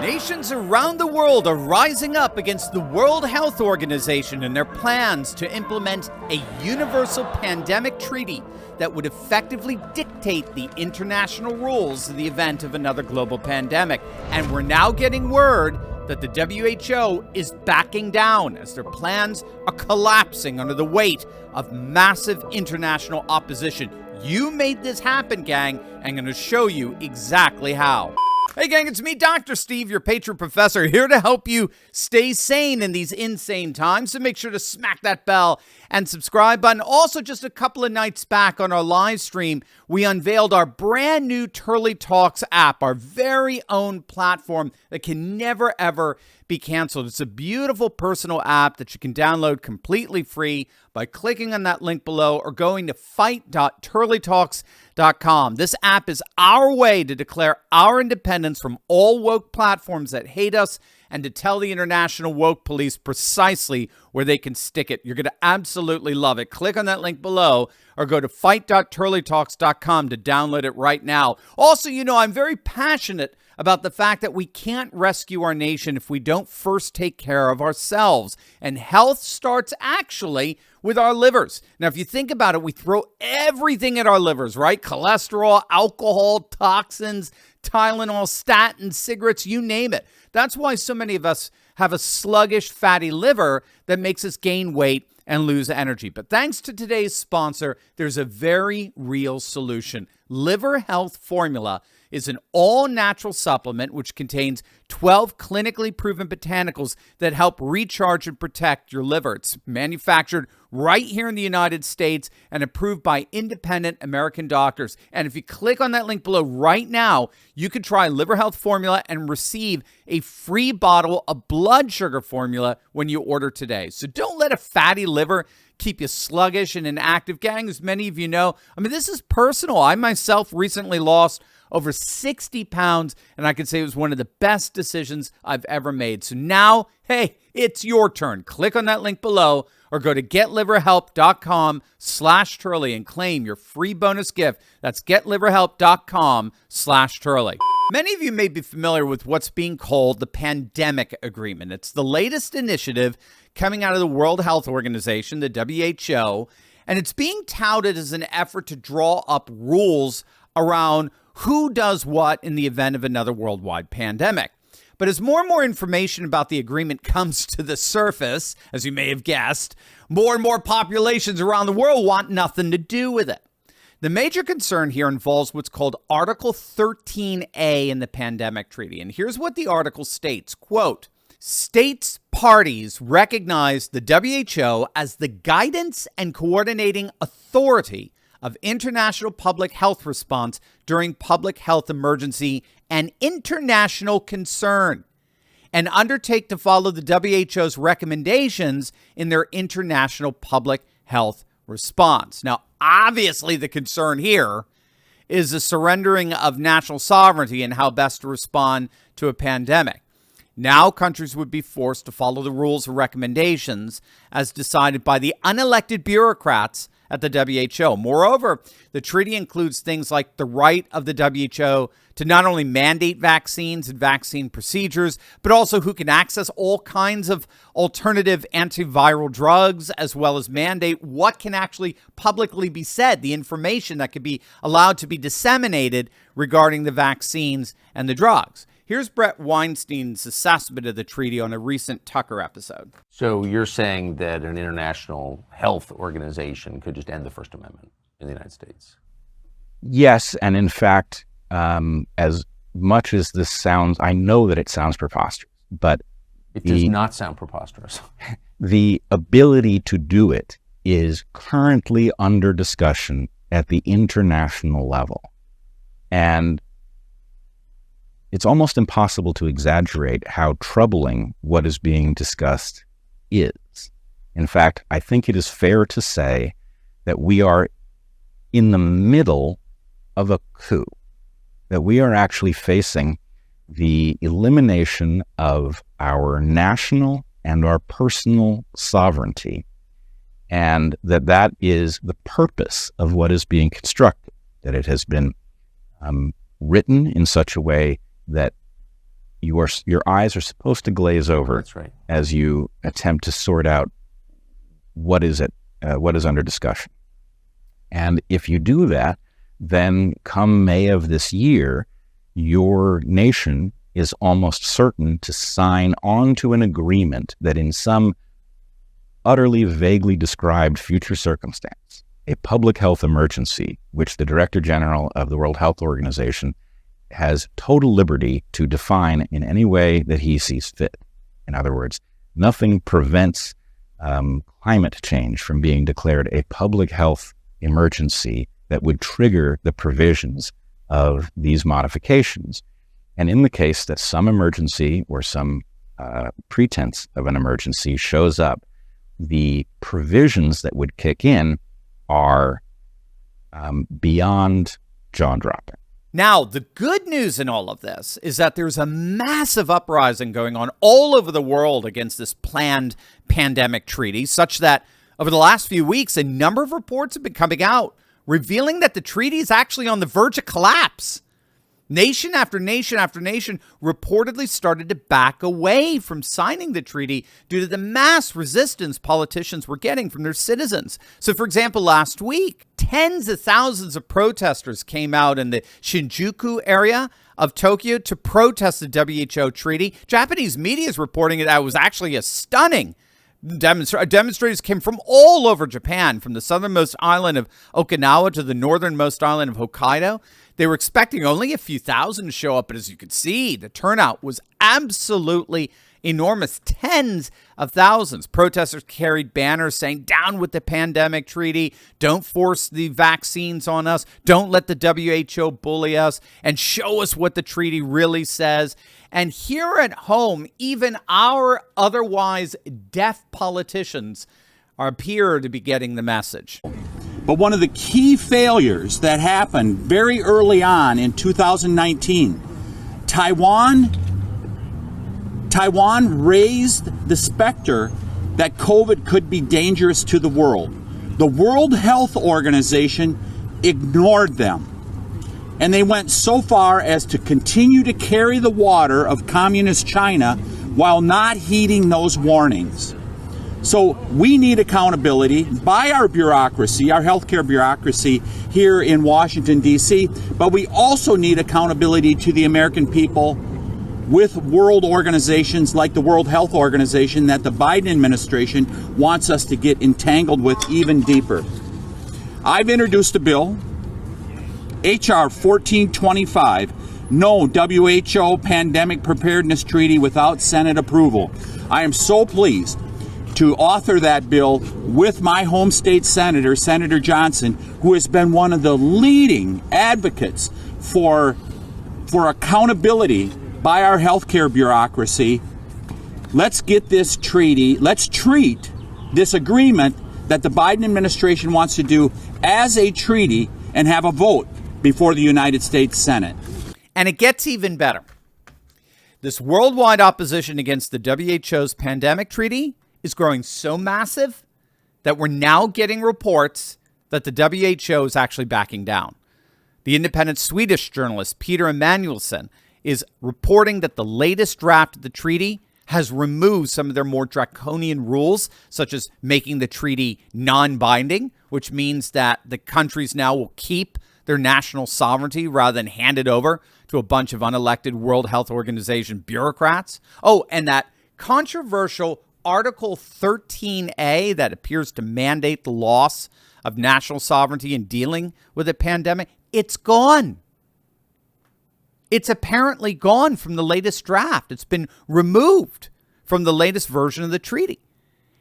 Nations around the world are rising up against the World Health Organization and their plans to implement a universal pandemic treaty that would effectively dictate the international rules in the event of another global pandemic. And we're now getting word that the WHO is backing down as their plans are collapsing under the weight of massive international opposition. You made this happen, gang. I'm going to show you exactly how. Hey gang, it's me, Dr. Steve, your patron professor, here to help you stay sane in these insane times. So make sure to smack that bell and subscribe button. Also, just a couple of nights back on our live stream, we unveiled our brand new Turley Talks app, our very own platform that can never, ever be canceled. It's a beautiful personal app that you can download completely free by clicking on that link below or going to fight.turleytalks.com. This app is our way to declare our independence from all woke platforms that hate us and to tell the international woke police precisely where they can stick it. You're going to absolutely love it. Click on that link below or go to fight.turleytalks.com to download it right now. Also, you know, I'm very passionate about the fact that we can't rescue our nation if we don't first take care of ourselves. And health starts actually with our livers. Now, if you think about it, we throw everything at our livers, right? Cholesterol, alcohol, toxins, Tylenol, statins, cigarettes, you name it. That's why so many of us have a sluggish, fatty liver that makes us gain weight and lose energy. But thanks to today's sponsor, there's a very real solution. Liver Health Formula is an all-natural supplement which contains 12 clinically proven botanicals that help recharge and protect your liver. It's manufactured right here in the United States and approved by independent American doctors. And if you click on that link below right now, you can try Liver Health Formula and receive a free bottle of blood sugar formula when you order today. So don't let a fatty liver keep you sluggish and inactive, gang. As many of you know, I mean, this is personal. I myself recently lost over 60 pounds, and I can say it was one of the best decisions I've ever made. So now, hey, it's your turn. Click on that link below or go to getliverhelp.com/Turley and claim your free bonus gift. That's getliverhelp.com/Turley. Many of you may be familiar with what's being called the Pandemic Agreement. It's the latest initiative coming out of the World Health Organization, the WHO, and it's being touted as an effort to draw up rules around who does what in the event of another worldwide pandemic. But as more and more information about the agreement comes to the surface, as you may have guessed, more and more populations around the world want nothing to do with it. The major concern here involves what's called Article 13A in the Pandemic Treaty. And here's what the article states, quote, states parties recognize the WHO as the guidance and coordinating authority of international public health response during public health emergency and international concern, and undertake to follow the WHO's recommendations in their international public health response. Now, obviously, the concern here is the surrendering of national sovereignty and how best to respond to a pandemic. Now, countries would be forced to follow the rules and recommendations as decided by the unelected bureaucrats at the WHO. Moreover, the treaty includes things like the right of the WHO to not only mandate vaccines and vaccine procedures, but also who can access all kinds of alternative antiviral drugs, as well as mandate what can actually publicly be said, the information that could be allowed to be disseminated regarding the vaccines and the drugs. Here's Brett Weinstein's assessment of the treaty on a recent Tucker episode. So you're saying that an international health organization could just end the First Amendment in the United States? Yes, and in fact, as much as this sounds, I know that it sounds preposterous, but it does not sound preposterous. The ability to do it is currently under discussion at the international level. And it's almost impossible to exaggerate how troubling what is being discussed is. In fact, I think it is fair to say that we are in the middle of a coup, that we are actually facing the elimination of our national and our personal sovereignty, and that is the purpose of what is being constructed, that it has been written in such a way that your eyes are supposed to glaze over. That's right. As you attempt to sort out what is under discussion. And if you do that, then come May of this year, your nation is almost certain to sign on to an agreement that in some utterly vaguely described future circumstance, a public health emergency, which the Director General of the World Health Organization has total liberty to define in any way that he sees fit. In other words, nothing prevents climate change from being declared a public health emergency that would trigger the provisions of these modifications. And in the case that some emergency or some pretense of an emergency shows up, the provisions that would kick in are beyond jaw-dropping. Now, the good news in all of this is that there's a massive uprising going on all over the world against this planned pandemic treaty, such that over the last few weeks, a number of reports have been coming out revealing that the treaty is actually on the verge of collapse. Nation after nation after nation reportedly started to back away from signing the treaty due to the mass resistance politicians were getting from their citizens. So, for example, last week, tens of thousands of protesters came out in the Shinjuku area of Tokyo to protest the WHO treaty. Japanese media is reporting that it was actually a stunning demonstrators came from all over Japan, from the southernmost island of Okinawa to the northernmost island of Hokkaido. They were expecting only a few thousand to show up, but as you could see, the turnout was absolutely enormous. Tens of thousands. Protesters carried banners saying, "Down with the pandemic treaty. Don't force the vaccines on us. Don't let the WHO bully us, and show us what the treaty really says." And here at home, even our otherwise deaf politicians appear to be getting the message. But one of the key failures that happened very early on in 2019, Taiwan raised the specter that COVID could be dangerous to the world. The World Health Organization ignored them. And they went so far as to continue to carry the water of communist China while not heeding those warnings. So we need accountability by our bureaucracy, our healthcare bureaucracy here in Washington, D.C., but we also need accountability to the American people with world organizations like the World Health Organization that the Biden administration wants us to get entangled with even deeper. I've introduced a bill, H.R. 1425, no WHO Pandemic Preparedness Treaty without Senate approval. I am so pleased to author that bill with my home state senator, Senator Johnson, who has been one of the leading advocates for accountability by our healthcare bureaucracy. Let's get this treaty, let's treat this agreement that the Biden administration wants to do as a treaty and have a vote before the United States Senate. And it gets even better. This worldwide opposition against the WHO's pandemic treaty is growing so massive that we're now getting reports that the WHO is actually backing down. The independent Swedish journalist Peter Emanuelsson is reporting that the latest draft of the treaty has removed some of their more draconian rules, such as making the treaty non-binding, which means that the countries now will keep their national sovereignty rather than hand it over to a bunch of unelected World Health Organization bureaucrats. Oh, and that controversial Article 13A that appears to mandate the loss of national sovereignty in dealing with a pandemic, it's gone. It's apparently gone from the latest draft. It's been removed from the latest version of the treaty.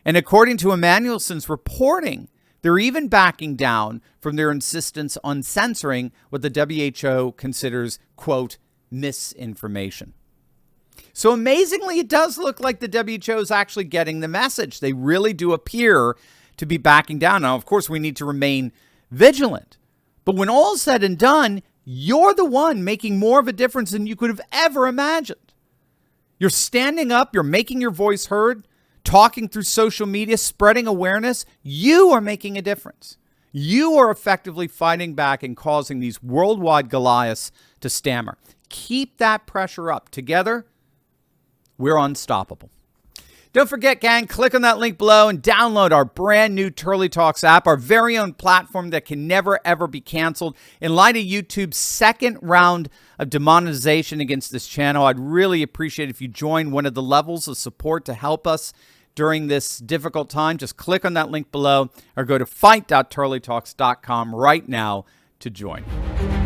And according to Emanuelsson's reporting, they're even backing down from their insistence on censoring what the WHO considers, quote, misinformation. So amazingly, it does look like the WHO is actually getting the message. They really do appear to be backing down. Now, of course, we need to remain vigilant. But when all's said and done, you're the one making more of a difference than you could have ever imagined. You're standing up, you're making your voice heard, talking through social media, spreading awareness. You are making a difference. You are effectively fighting back and causing these worldwide Goliaths to stammer. Keep that pressure up. Together, we're unstoppable. Don't forget, gang, click on that link below and download our brand new Turley Talks app, our very own platform that can never, ever be canceled. In light of YouTube's second round of demonetization against this channel, I'd really appreciate if you join one of the levels of support to help us during this difficult time. Just click on that link below or go to fight.turleytalks.com right now to join.